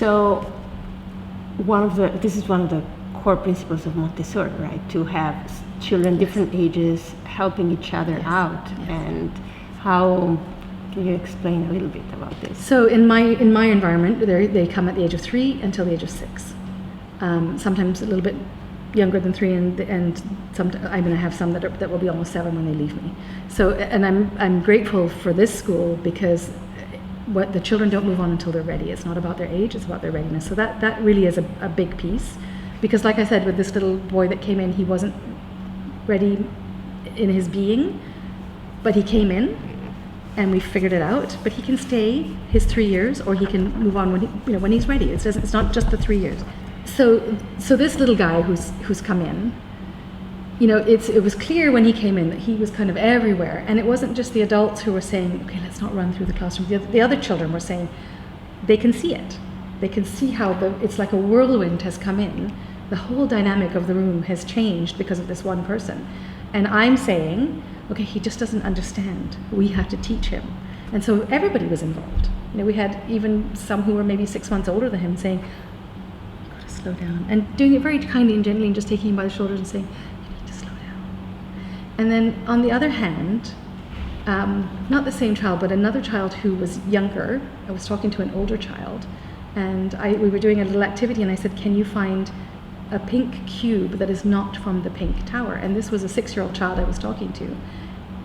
So this is one of the core principles of Montessori, right? To have children different ages helping each other out. Yes. And how can you explain a little bit about this? So in my environment, they come at the age of 3 until the age of 6. Sometimes a little bit younger than 3, and some I'm going to have some that will be almost 7 when they leave me. So, and I'm grateful for this school because what the children don't move on until they're ready. It's not about their age, it's about their readiness. So that really is a big piece, because like I said, with this little boy that came in, he wasn't ready in his being, but he came in and we figured it out. But he can stay his 3 years, or he can move on when he's ready. It's not just the 3 years. So this little guy who's come in, it was clear when he came in that he was kind of everywhere, and it wasn't just the adults who were saying, okay, let's not run through the classroom. The other children were saying they can see it. They can see how it's like a whirlwind has come in. The whole dynamic of the room has changed because of this one person. And I'm saying, okay, he just doesn't understand. We have to teach him. And so everybody was involved. We had even some who were maybe 6 months older than him saying, you've got to slow down. And doing it very kindly and gently and just taking him by the shoulders and saying, and then on the other hand, not the same child, but another child who was younger. I was talking to an older child, and we were doing a little activity, and I said, can you find a pink cube that is not from the pink tower? And this was a 6-year-old child I was talking to.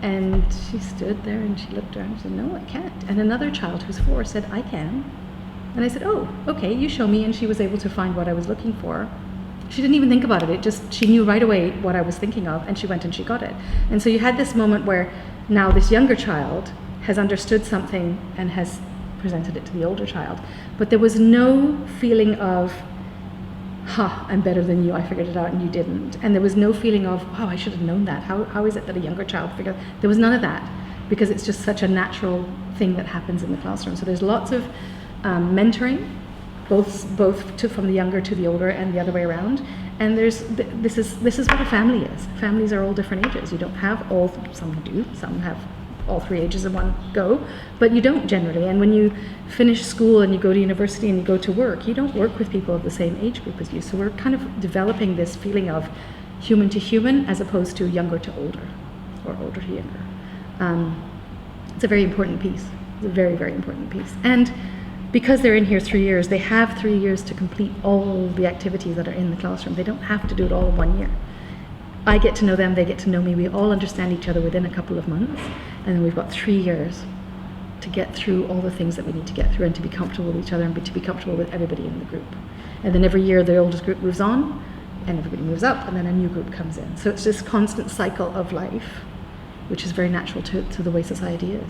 And she stood there and she looked around and said, no, I can't. And another child who's 4 said, I can. And I said, oh, okay, you show me. And she was able to find what I was looking for. She didn't even think about it. She knew right away what I was thinking of, and she went and she got it. And so you had this moment where now this younger child has understood something and has presented it to the older child. But there was no feeling of, I'm better than you, I figured it out and you didn't. And there was no feeling of, wow, I should have known that. How is it that a younger child figured out? There was none of that, because it's just such a natural thing that happens in the classroom. So there's lots of mentoring, both from the younger to the older and the other way around. And this is what a family is. Families are all different ages. You don't have some do, some have all 3 ages in one go, but you don't generally. And when you finish school and you go to university and you go to work, you don't work with people of the same age group as you. So we're kind of developing this feeling of human to human as opposed to younger to older, or older to younger. It's a very important piece. It's a very, very important piece. And because they're in here 3 years, they have 3 years to complete all the activities that are in the classroom. They don't have to do it all in 1 year. I get to know them, they get to know me. We all understand each other within a couple of months, and then we've got 3 years to get through all the things that we need to get through, and to be comfortable with each other, and to be comfortable with everybody in the group. And then every year the oldest group moves on, and everybody moves up, and then a new group comes in. So it's this constant cycle of life, which is very natural to the way society is.